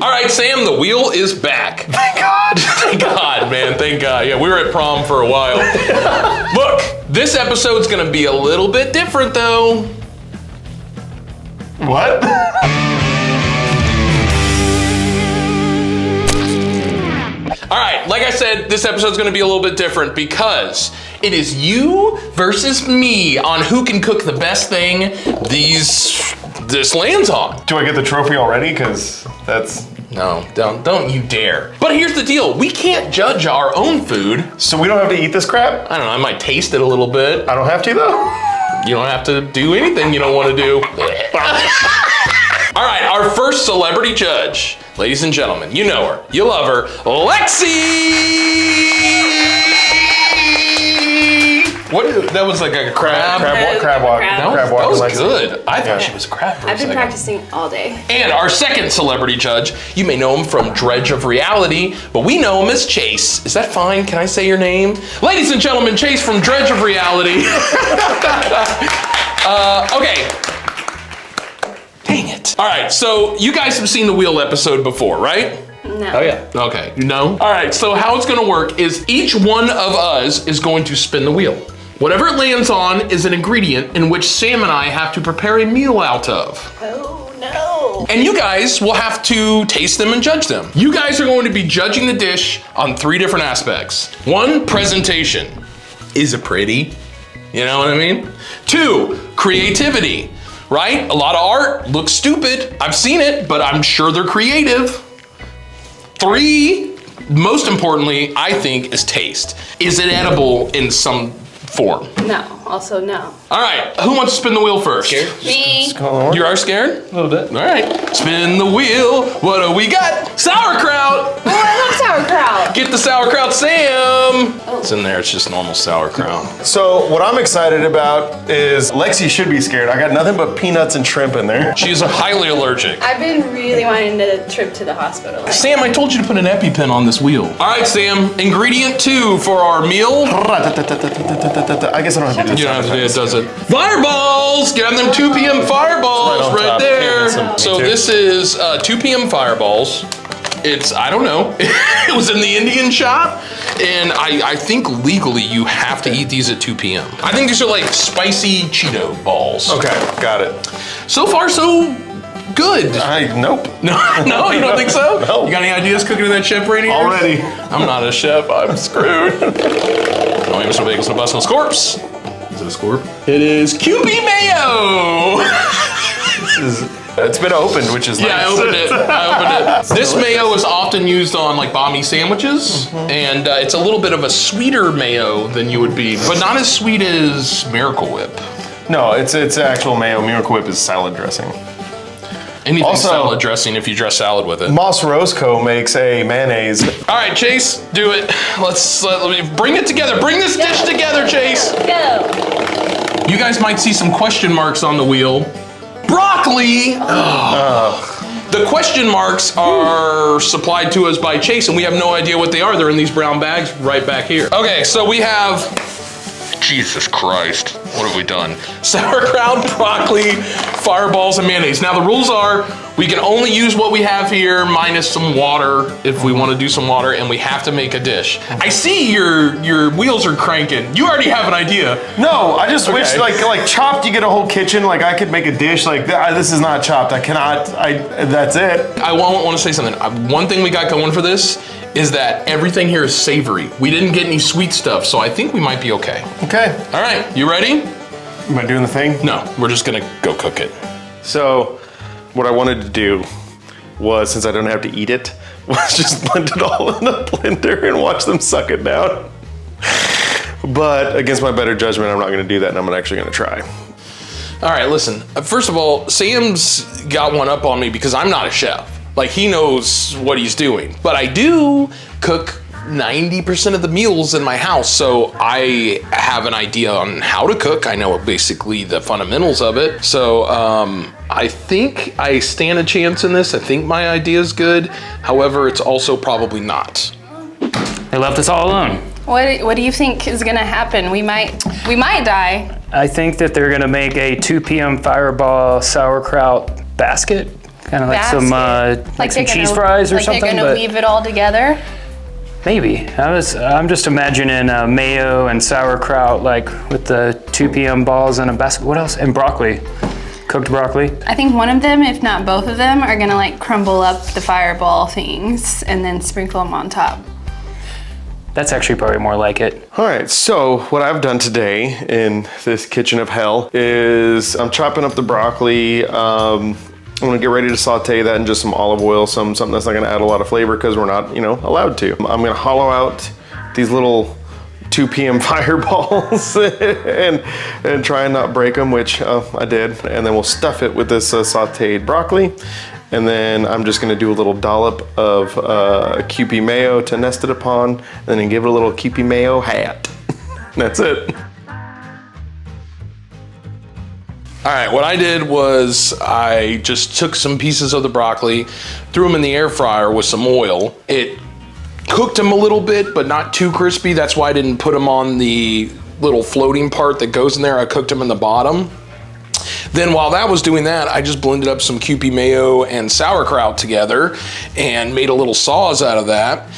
All right, Sam, the wheel is back. Thank God. Thank God, man. Thank God. Yeah, we were at prom for a while. Look, this episode's going to be a little bit different, though. What? All right, like I said, this episode's gonna be a little bit different because it is you versus me on who can cook the best thing this lands on. Do I get the trophy already? Because that's... No, don't you dare. But here's the deal, we can't judge our own food. So we don't have to eat this crap? I don't know, I might taste it a little bit. I don't have to though? You don't have to do anything you don't want to do. All right, our first celebrity judge. Ladies and gentlemen, you know her, you love her, Lexi! What? That was like a crab walk. Crab walk. That was good. I thought she was a crab for a I've been second. practicing all day. And our second celebrity judge, you may know him from Dredge of Reality, but we know him as Chase. Is that fine? Can I say your name? Ladies and gentlemen, Chase from Dredge of Reality. Okay. Dang it. All right, so you guys have seen the wheel episode before, right? No. Oh yeah. Okay, you know? All right, so how it's gonna work is each one of us is going to spin the wheel. Whatever it lands on is an ingredient in which Sam and I have to prepare a meal out of. Oh no. And you guys will have to taste them and judge them. You guys are going to be judging the dish on 3 different aspects. 1, presentation. Is it pretty? You know what I mean? 2, creativity. Right? A lot of art looks stupid. I've seen it, but I'm sure they're creative. 3, most importantly, I think, is taste. Is it edible in some form? No. Also no. All right, who wants to spin the wheel first? Me. You are scared? A little bit. All right, spin the wheel. What do we got? Sauerkraut. Oh, I love sauerkraut. Get the sauerkraut, Sam. It's in there, it's just normal sauerkraut. So what I'm excited about is Lexi should be scared. I got nothing but peanuts and shrimp in there. She's highly allergic. I've been really wanting to trip to the hospital. Sam, I told you to put an EpiPen on this wheel. All right, Sam, ingredient 2 for our meal. I guess I don't have to do this. You don't have to do it, does it? Fireballs! Get on them 2 p.m. fireballs Right on right top. there. Yeah, So me too. this is 2 p.m. fireballs. It's, I don't know, it was in the Indian shop, and I think legally you have to eat these at 2 p.m. I think these are like spicy Cheeto balls. Okay, got it. So far, so good. Nope. No, you don't think so? No. You got any ideas cooking in that chef right here? Already. I'm not a chef, I'm screwed. No amiss, no bagels, no bus, no scorps. Is it a scorp? It is QB mayo! It's been opened, which is nice. Yeah, I opened it. This mayo is often used on like banh mi sandwiches, and it's a little bit of a sweeter mayo than you would be, but not as sweet as Miracle Whip. No, it's actual mayo. Miracle Whip is salad dressing. Anything Also- salad dressing if you dress salad with it. Moss Roscoe makes a mayonnaise. All right, Chase, do it. Let me bring it together. Bring this dish together, Chase. Go. You guys might see some question marks on the wheel. Broccoli. The question marks are supplied to us by Chase, and we have no idea what they are. They're in these brown bags right back here. Okay, so we have, Jesus Christ, what have we done? Sauerkraut, broccoli, fireballs, and mayonnaise. Now the rules are, we can only use what we have here minus some water if we want to do some water, and we have to make a dish. I see your wheels are cranking. You already have an idea. No, I just wish Okay. like chopped. You get a whole kitchen. Like I could make a dish. Like this is not chopped. I cannot. That's it. I want to say something. One thing we got going for this is that everything here is savory. We didn't get any sweet stuff, so I think we might be okay. Okay. All right, you ready? Am I doing the thing? No, we're just gonna go cook it. So, what I wanted to do was, since I don't have to eat it, was just blend it all in a blender and watch them suck it down. But against my better judgment, I'm not gonna do that, and I'm actually gonna try. All right, listen. First of all, Sam's got one up on me because I'm not a chef. Like, he knows what he's doing. But I do cook 90% of the meals in my house, so I have an idea on how to cook. I know basically the fundamentals of it. So I think I stand a chance in this. I think my idea is good. However, it's also probably not. They left us all alone. What do you think is gonna happen? We might die. I think that they're gonna make a 2 p.m. fireball sauerkraut basket Kind of like some like some they're cheese gonna- fries or like something. They're gonna But weave it all together. maybe I'm just imagining mayo and sauerkraut, like with the 2 p.m. balls and a basket. What else? And broccoli, cooked broccoli. I think one of them, if not both of them, are gonna like crumble up the fireball things and then sprinkle them on top. That's actually probably more like it. All right, so what I've done today in this kitchen of hell is I'm chopping up the broccoli. I'm gonna get ready to saute that in just some olive oil, something that's not gonna add a lot of flavor because we're not, allowed to. I'm gonna hollow out these little 2 p.m. fireballs and try and not break them, which I did. And then we'll stuff it with this sauteed broccoli. And then I'm just gonna do a little dollop of Kewpie mayo to nest it upon, and then give it a little Kewpie mayo hat. That's it. All right, what I did was I just took some pieces of the broccoli, threw them in the air fryer with some oil. It cooked them a little bit, but not too crispy. That's why I didn't put them on the little floating part that goes in there. I cooked them in the bottom. Then while that was doing that, I just blended up some Kewpie mayo and sauerkraut together and made a little sauce out of that.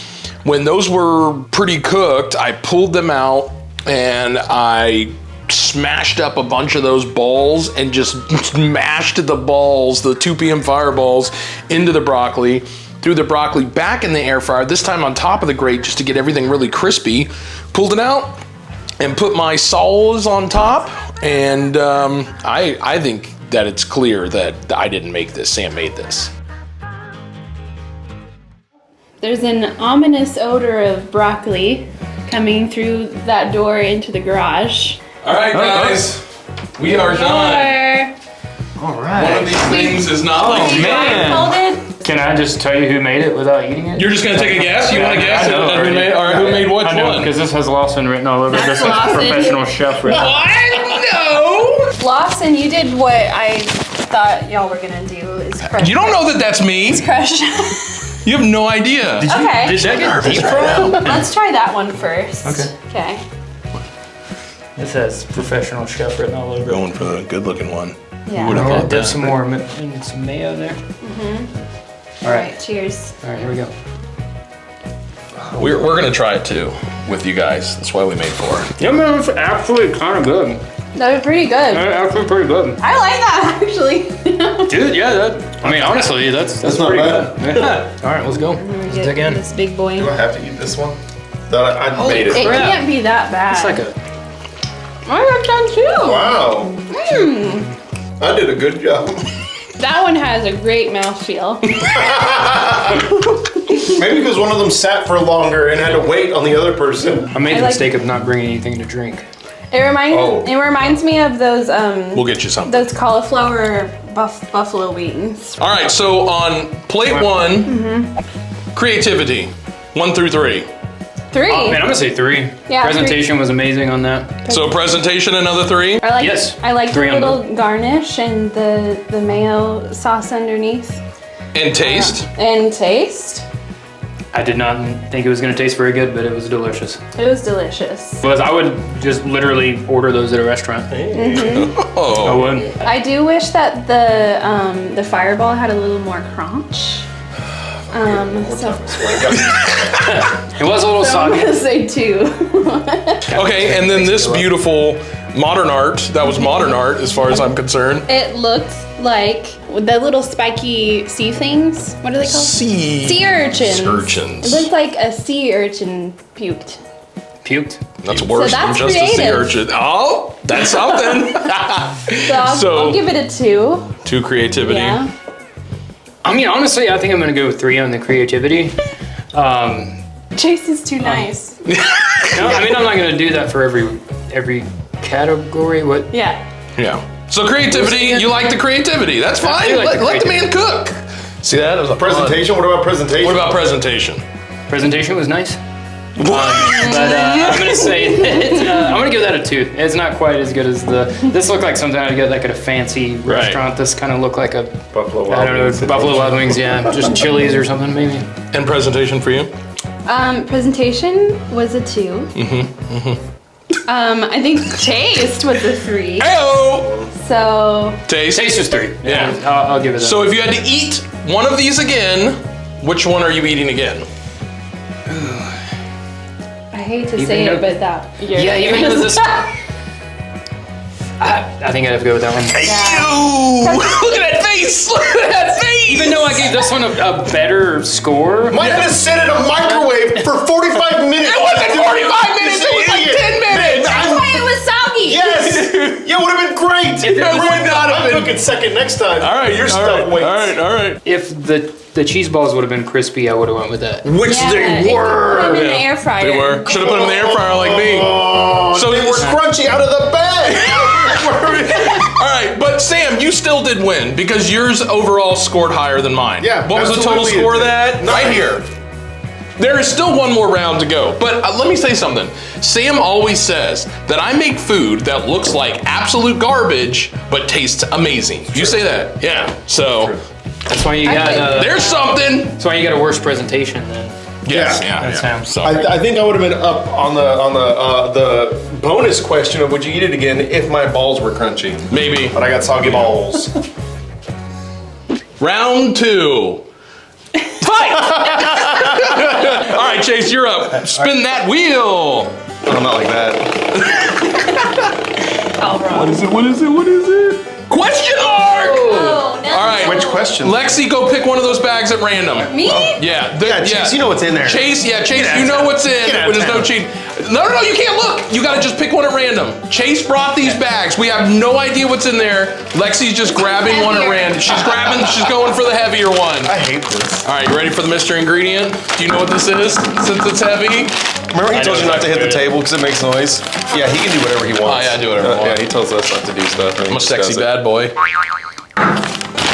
When those were pretty cooked, I pulled them out and I smashed up a bunch of those balls and just mashed the balls, the 2 p.m. fireballs, into the broccoli. Threw the broccoli back in the air fryer, this time on top of the grate just to get everything really crispy. Pulled it out and put my sauce on top. And I think that it's clear that I didn't make this, Sam made this. There's an ominous odor of broccoli coming through that door into the garage. All right, guys, we are done. All One right. of these things is not like Man. Can I just tell you who made it without eating it? You're just gonna take a guess? You want to guess? I know who already. made, or who made which I know, one? because this has Lawson written all over it. This is Lawson. professional chef written. What? No! Lawson, you did what I thought y'all were gonna do is crush. You don't know that that's me. Crush. You have no idea. Okay. Did that get deep fried? Let's try that one first. Okay. Okay. This has professional chef written all over it. Going for the good-looking one. Yeah. Would've I'm thought gonna dip that. some more in some mayo there. All right. Cheers. All right, here we go. We're gonna try it too with you guys. That's why we made 4. Yeah, man, it's actually kind of good. That was pretty good. Actually pretty good. I like that actually. Dude, yeah, I mean, honestly, that's not pretty bad. good. Yeah. All right, let's go. Let's dig in. This big boy. Do I have to eat this one? I made It it. crap. can't be that bad. It's like a I got done too. Wow. I did a good job. That one has a great mouthfeel. Maybe because one of them sat for longer and had to wait on the other person. I made I the like- mistake of not bringing anything to drink. It reminds me of those We'll get you something. those cauliflower buffalo wings. All right, so on plate 1, creativity, 1 through 3. 3. Oh, man, I'm gonna say 3. Yeah, Presentation was amazing on that. So presentation, another 3. I like Yes. I like the 3 on little garnish and the mayo sauce underneath. And taste. And taste. I did not think it was gonna taste very good, but it was delicious. It was delicious. Because I would just literally order those at a restaurant. I Oh, would. I do wish that the fireball had a little more crunch. So It was a little I'm soggy. gonna say 2. okay, and then this beautiful modern art, that was modern art as far as I'm concerned. It looked like the little spiky sea things. What are they called? Sea urchins. Urchins. It looked like a sea urchin puked. Puked. That's worse than that's just a sea creative. urchin. Oh, that's something. So I'll give it a 2. 2 creativity. Yeah. I mean, honestly, I think I'm gonna go with 3 on the creativity. Chase is too nice. No, I mean, I'm not gonna do that for every category. What? Yeah. Yeah. So creativity, you like the creativity. That's fine. do like the Let the man cook. See that? It was a Presentation? What about presentation? What about presentation? Presentation was nice. But I'm gonna say I'm gonna give that a 2. It's not quite as good as this looked like something I'd get like at a fancy restaurant. This kind of looked like a Buffalo I don't know, Wild Wings. Buffalo Wild Wings, yeah, just Chili's or something maybe. And presentation for you? Presentation was a 2. I think taste was a 3. Heyo! So Taste. Taste was 3. Yeah. I'll give it that. So if you had to eat one of these again, which one are you eating again? I hate to Even say though- it, but that. yeah, even though this. I think I'd have to go with that one. Ew! Look at that face! Look at that face! Even though I gave this one a better score. Mine had to sit in a microwave for 45 minutes. It wasn't 45 minutes, it was like 10 minutes! That's why it was soggy. Yes! Yeah, it would have been great. It would not have I'm been. cooking second next time. All right, you're all stuck. right, Wait. all right. If the cheese balls would have been crispy, I would have went with that. Which Yeah, they Put were. them in the air fryer. They were. Should have put them in the air fryer like me. Oh, So they were it's- crunchy out of the bag. All right, but Sam, you still did win because yours overall scored higher than mine. Yeah, What was the total absolutely score it of that? did. Right here. There is still one more round to go, but let me say something. Sam always says that I make food that looks like absolute garbage, but tastes amazing. You say that, yeah. So That's why you got. there's something. That's why you got a worse presentation then. Yes, Yeah, that's Sam. So I think I would have been up on the bonus question of would you eat it again if my balls were crunchy. maybe But I got soggy balls. round 2. Fight! All right, Chase, you're up. Spin that wheel. Oh, not like that. All wrong. What is it? Question mark! Oh, no. All right. Which question? Lexi, go pick one of those bags at random. Me? Yeah. Yeah, Chase, you know what's in there. Chase, Get you out know of what's in. Get out of There's no town. cheating. No, you can't look. You gotta just pick one at random. Chase brought these bags. We have no idea what's in there. Lexi's just grabbing one at heavier. random. She's going for the heavier one. I hate this. All right, you ready for the mystery ingredient? Do you know what this is since it's heavy? Remember he I told know you not to hit the exactly. table because it makes noise? Yeah, he can do whatever he wants. Oh, yeah, do whatever I want. Yeah, he tells us not to do stuff. I'm a sexy bad boy.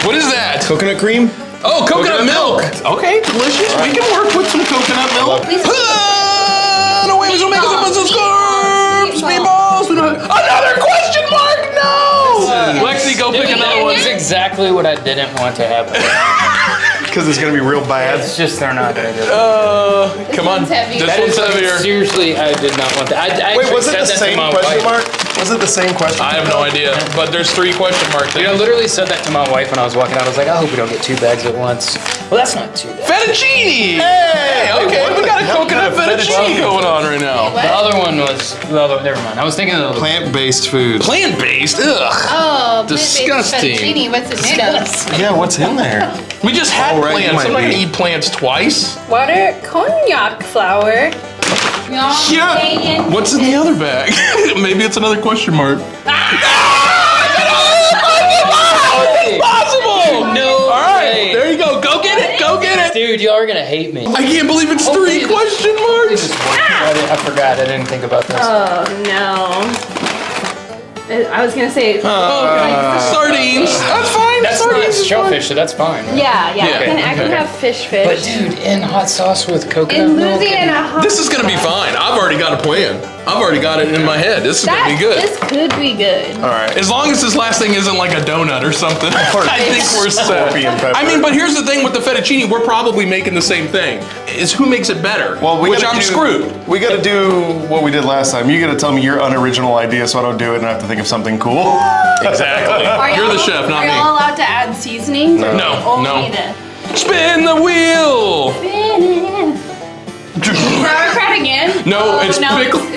What is that? Coconut cream? Oh, coconut milk. Okay, delicious. We can work with some coconut milk. Please. No way, we don't make Meatballs. some scarves. Meatballs. We don't have... Another question mark. No. Lexi, go pick another one. That's exactly what I didn't want to happen. Because it's going to be real bad. It's just they're not gonna do it. Come on. one's heavy. This That one's heavier. Seriously, I did not want that. I Wait, actually was it said the that to same my question wife. mark? Was it the same question? I have no idea, but there's 3 question marks. I literally said that to my wife when I was walking out. I was like, I hope we don't get 2 bags at once. Well, that's not too bad. Fettuccine. Hey, Okay, what we the got a hell coconut kind of fettuccine going on right now. What? The other one was, never mind. I was thinking of the other one. Plant-based food. Plant-based. Ugh. Oh, Disgusting. Fettuccine. What's it made of? Yeah, what's in there? We just had Oh, right, you plants. I'm not might gonna be. eat plants twice. Water, cognac flour. Yeah. What's in the other bag? Maybe it's another question mark. Impossible! No All right, way. there you go. Go get it. Go get it. Dude, y'all are gonna hate me. I can't believe it's 3 question marks. I forgot. I didn't think about this. Oh no. I was gonna say. Sardines. That's fine. That's Sardines not is fine. shellfish, so that's fine. Right? Yeah, Yeah, I can okay. have fish. But dude, in hot sauce with coconut In milk. Louisiana, hot This is gonna be fine. I've already got a plan. I've already got it in my head. This is gonna be good. This could be good. All right. As long as this last thing isn't like a donut or something, I think we're set. Scorpion pepper. I mean, but here's the thing with the fettuccine, we're probably making the same thing. Is who makes it better? Well, which I'm screwed. We got to do what we did last time. You got to tell me your unoriginal idea so I don't do it and I have to think of something cool. Exactly. You're the chef, not Are me. y'all allowed to add seasonings? Or No, only no. the Spin the wheel. sauerkraut again? No, Oh, it's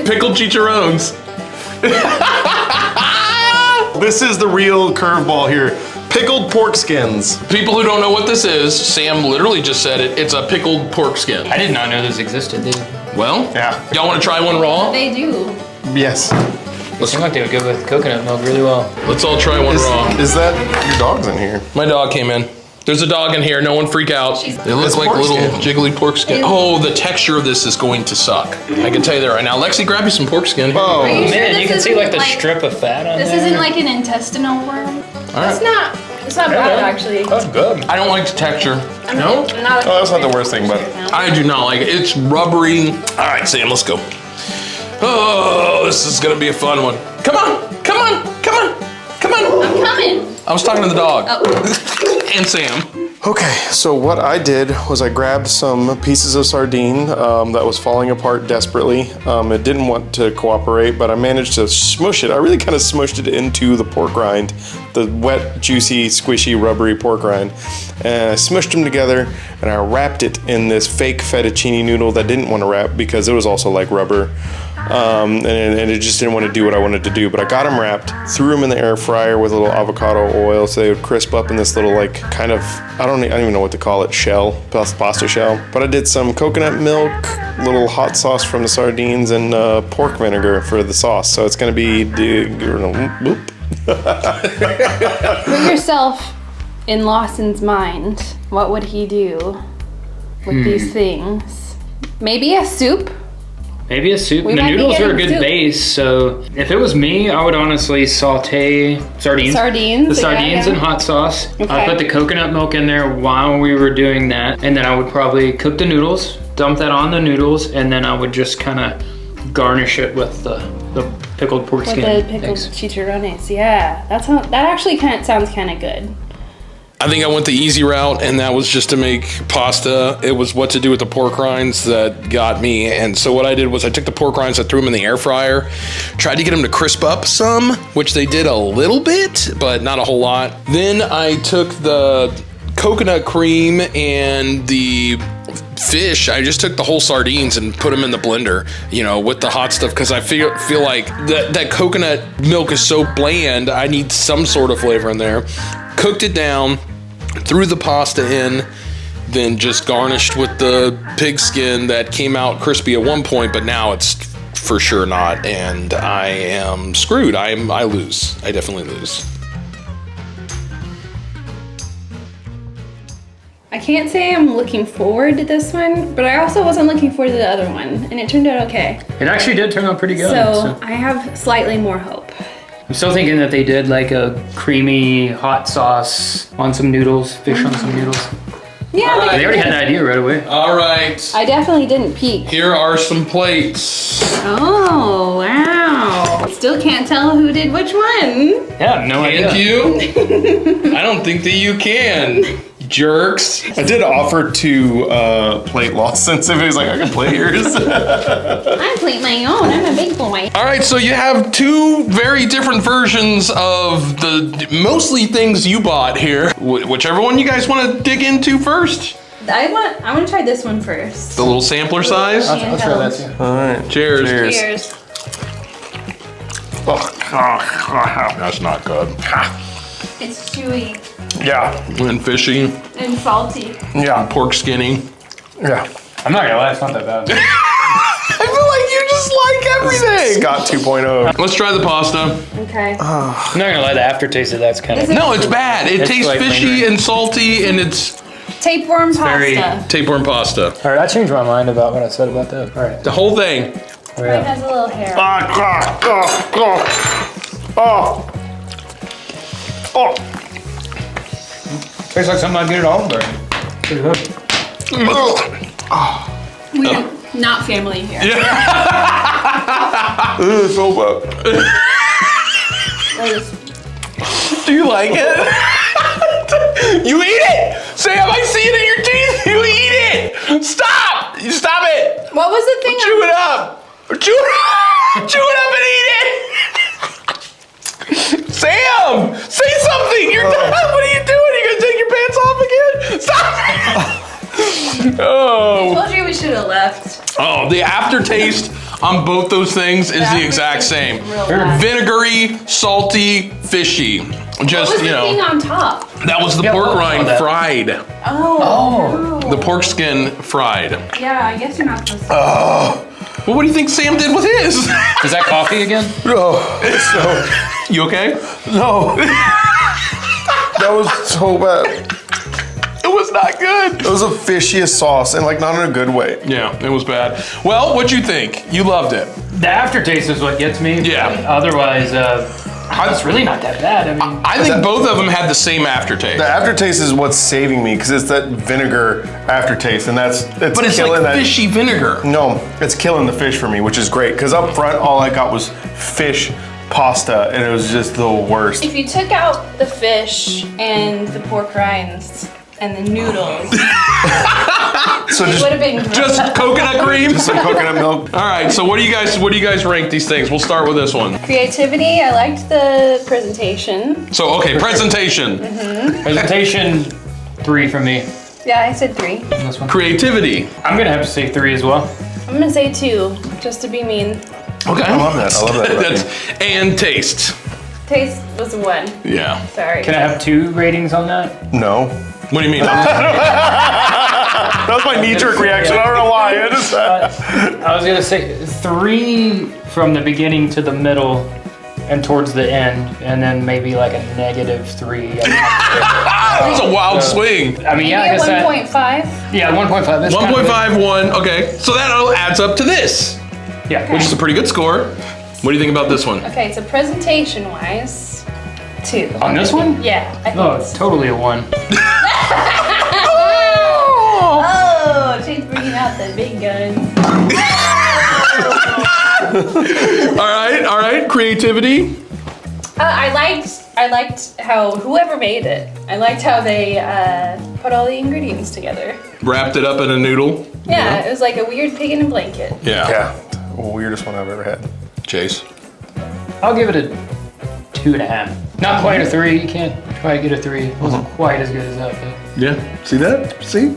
pickled chicharrones. This is the real curveball here. Pickled pork skins. People who don't know what this is, Sam literally just said it. It's a pickled pork skin. I did not know this existed, dude. Well, Yeah. y'all want to try one raw? They do. Yes. It seemed like they would go with coconut milk really well. Let's all try one raw. Is that your dog's in here? My dog came in. There's a dog in here. No one freak out. They look It's like pork little skin. jiggly pork skin. Oh, the texture of this is going to suck. I can tell you that right now. Lexi, grab you some pork skin. Oh. Are you sure Man, this you can see isn't like the like- strip of fat on This there. isn't like an intestinal worm. right. It's not bad actually. That's good. I don't like the texture. No? I'm not a Oh, that's not the worst thing about it. I do not like it. It's rubbery. All right, Sam, let's go. Oh, this is gonna be a fun one. Come on, come on, come on, come on. I'm coming. I was talking to the dog Oh. and Sam. Okay, so what I did was I grabbed some pieces of sardine that was falling apart desperately. It didn't want to cooperate, but I managed to smush it. I really kind of smushed it into the pork rind, the wet, juicy, squishy, rubbery pork rind. And I smushed them together and I wrapped it in this fake fettuccine noodle that didn't want to wrap because it was also like rubber. And it just didn't want to do what I wanted to do. But I got them wrapped, threw them in the air fryer with a little avocado oil so they would crisp up in this little like kind of, I don't even know what to call it, shell, pasta shell. But I did some coconut milk, little hot sauce from the sardines, and pork vinegar for the sauce. So it's going to be, Put yourself in Lawson's mind. What would he do with these things? Maybe a soup? Maybe a soup. We The might be noodles are a getting good soup. base, so if it was me, I would honestly saute sardines. Sardines, The sardines yeah. and hot sauce. Okay. I put the coconut milk in there while we were doing that, and then I would probably cook the noodles, dump that on the noodles, and then I would just kind of garnish it with the pickled pork With skin. the pickled Thanks. chicharrones. Yeah, that actually sounds kind of good. I think I went the easy route, and that was just to make pasta. It was what to do with the pork rinds that got me. And so what I did was I took the pork rinds, I threw them in the air fryer, tried to get them to crisp up some, which they did a little bit, but not a whole lot. Then I took the coconut cream and the fish. I just took the whole sardines and put them in the blender, you know, with the hot stuff, because I feel like that coconut milk is so bland. I need some sort of flavor in there. Cooked it down, threw the pasta in, then just garnished with the pig skin that came out crispy at one point, but now it's for sure not, and I am screwed. I lose. I definitely lose. I can't say I'm looking forward to this one, but I also wasn't looking forward to the other one, and it turned out okay. It actually did turn out pretty good. So I have slightly more hope. I'm still thinking that they did like a creamy hot sauce on some noodles, fish on some noodles. Yeah, They already had an idea right away. All right. I definitely didn't peek. Here are some plates. Oh, wow. Still can't tell who did which one. Yeah, no idea. Thank you. I don't think that you can, jerks. I did offer to plate Lawson, so he was like, I can play yours. I plate my own. I'm a big boy. All right, so you have two very different versions of the mostly things you bought here. Whichever one you guys want to dig into first. I want to try this one first. The little sampler size. I'll try that too. All right. Cheers. Cheers. That's not good. It's chewy Yeah. And fishy, and salty. Yeah. pork skinny. Yeah. I'm not gonna lie, it's not that bad. I feel like you just like everything. Scott 2.0. Let's try the pasta. Okay. I'm not gonna lie, the aftertaste of that's kind of. No, it's bad. It It's tastes like fishy lingering. and salty, and it's Tapeworm very- pasta. tapeworm pasta. All right, I changed my mind about what I said about that. All right. The whole thing. Oh, Mine yeah. has a little hair. Oh. Tastes like something I'd get at home, but pretty good. We're not family here. This is so bad. Do you like it? You eat it! Sam, I see it in your teeth! You eat it! Stop! You stop it! What was the thing? Chew it up! Chew it up! Chew it up and eat it! Sam! Say something! You're done! What are you doing? You gonna take your pants off again? Stop! I Oh. told you we should have left. Oh, the aftertaste on both those things is the exact aftertaste same. is real bad. Vinegary, salty, fishy. What Just, was the you thing know, on top? that was the Yeah, pork what was rind that? fried. Oh. The pork skin fried. Yeah, I guess you're not supposed to. Well, what do you think Sam did with his? Is that coffee again? No. You okay? No. That was so bad. It was not good. It was the fishiest sauce, and like not in a good way. Yeah, it was bad. Well, what'd you think? You loved it. The aftertaste is what gets me. Yeah. but Otherwise, it's really not that bad. I mean, I think both of them had the same aftertaste. The aftertaste is what's saving me because it's that vinegar aftertaste, and it's But it's killing like that. fishy vinegar. No, it's killing the fish for me, which is great because up front all I got was fish pasta, and it was just the worst. If you took out the fish and the pork rinds and the noodles. So It would have been Just coconut cream? some coconut milk. All right, so what do you guys rank these things? We'll start with this one. creativity. I liked the presentation. So, okay, presentation. Presentation, 3 from me. Yeah, I said 3. This one. Creativity. I'm gonna have to say 3 as well. I'm gonna say 2, just to be mean. Okay. I love that. I love that. That's, and taste. Taste was a 1. Yeah. Sorry. Can I have 2 ratings on that? No. What do you mean? That was my knee-jerk reaction. I don't know why. I just I was gonna say 3 from the beginning to the middle and towards the end, and then maybe like a -3. That was a wild swing. I mean, yeah, I Maybe guess a that. 1.5. Yeah, 1.5. That's kind of 1.5, 1. Okay, so that all adds up to this, Yeah. which is a pretty good score. What do you think about this one? Okay, so presentation-wise, 2. On this one? Yeah, I think Oh, it's it's totally a 1. Oh, she's bringing out the big guns. All right. Creativity. I liked how whoever made it. I liked how they put all the ingredients together. Wrapped it up in a noodle. Yeah, it was like a weird pig in a blanket. Yeah. Yeah. Weirdest one I've ever had. Chase. I'll give it a 2.5. Not quite a 3. You can't quite get a 3. It wasn't quite as good as that, but. Yeah. See that? See?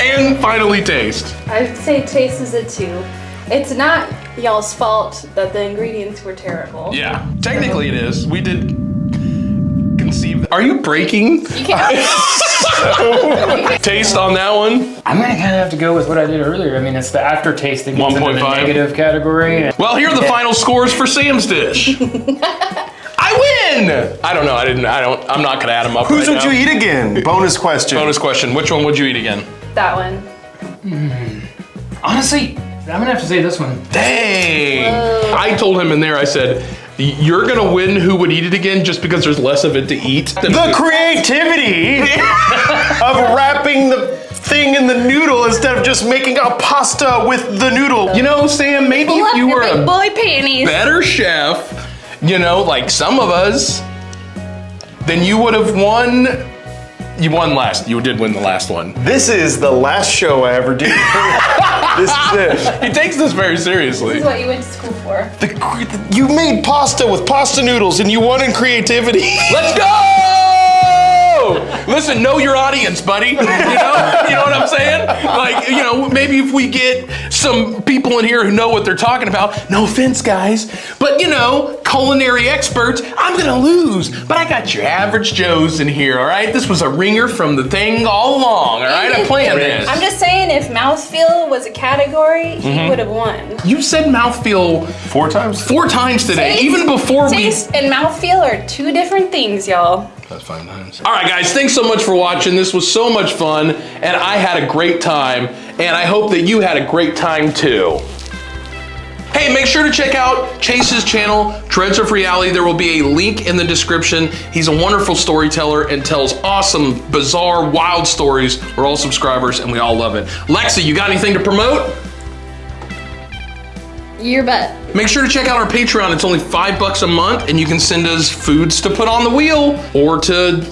And finally, taste. I'd say taste is a 2. It's not y'all's fault that the ingredients were terrible. Yeah. Technically, it is. We did conceive. Are you breaking? You can't. Taste on that one. I'm gonna kind of have to go with what I did earlier. I mean, it's the aftertaste that gets into the 1.5. negative category. Well, here are the final scores for Sam's dish. I win. I don't know. I'm not gonna add them up. Whose right would now. you eat again? Bonus question. Bonus question. Which one would you eat again? That one. Honestly, I'm gonna have to say this one. Dang. Whoa. I told him in there, I said, you're gonna win who would eat it again just because there's less of it to eat. The creativity of wrapping the thing in the noodle instead of just making a pasta with the noodle. You know, Sam, maybe Pull if up you your were big a boy panties. better chef, you know, like some of us, then you would have won. You won last. You did win the last one. This is the last show I ever did. This is it. He takes this very This seriously. is what you went to school for. You made pasta with pasta noodles and you won in creativity. Let's go! Listen, know your audience, buddy. You know what I'm saying? Like, you know, maybe if we get some people in here who know what they're talking about, no offense, guys, but you know, culinary experts, I'm gonna lose. But I got your average Joes in here, all right? This was a ringer from the thing all along, all right? I planned this. I'm just saying, if mouthfeel was a category, he would have won. You said mouthfeel 4 times? 4 times today, Taste- even before we... Taste and mouthfeel are 2 different things, y'all. That's 5 times. All right, guys, thanks so much for watching. This was so much fun, and I had a great time, and I hope that you had a great time too. Hey, make sure to check out Chase's channel, Treads of Reality. There will be a link in the description. He's a wonderful storyteller and tells awesome, bizarre, wild stories. We're all subscribers, and we all love it. Lexi, you got anything to promote? Your butt. Make sure to check out our Patreon. It's only $5 a month, and you can send us foods to put on the wheel or to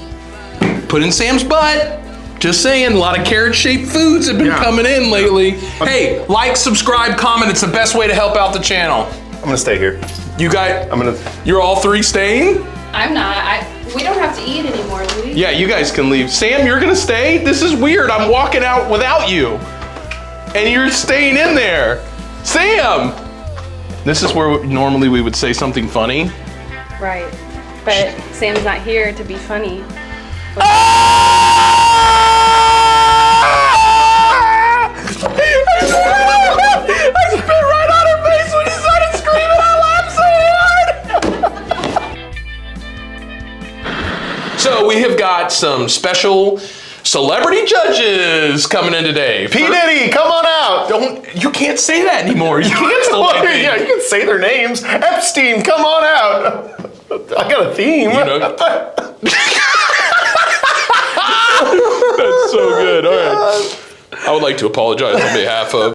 put in Sam's butt. Just saying, a lot of carrot-shaped foods have been coming in lately. Hey, like, subscribe, comment. It's the best way to help out the channel. I'm gonna stay here. You guys, I'm gonna. you're all 3 staying? I'm not. We don't have to eat anymore, do we? Yeah, you guys can leave. Sam, you're gonna stay? This is weird. I'm walking out without you. And you're staying in there. Sam! This is where normally we would say something funny. Right. But Sam's not here to be funny. I spit right on her face when he started screaming. I laughed so hard. So we have got some special celebrity judges coming in today. P. Diddy, come on out. You can't say that anymore. You cancel it. Yeah, you can say their names. Epstein, come on out. I got a theme. You know. That's so good. All right. I would like to apologize on behalf of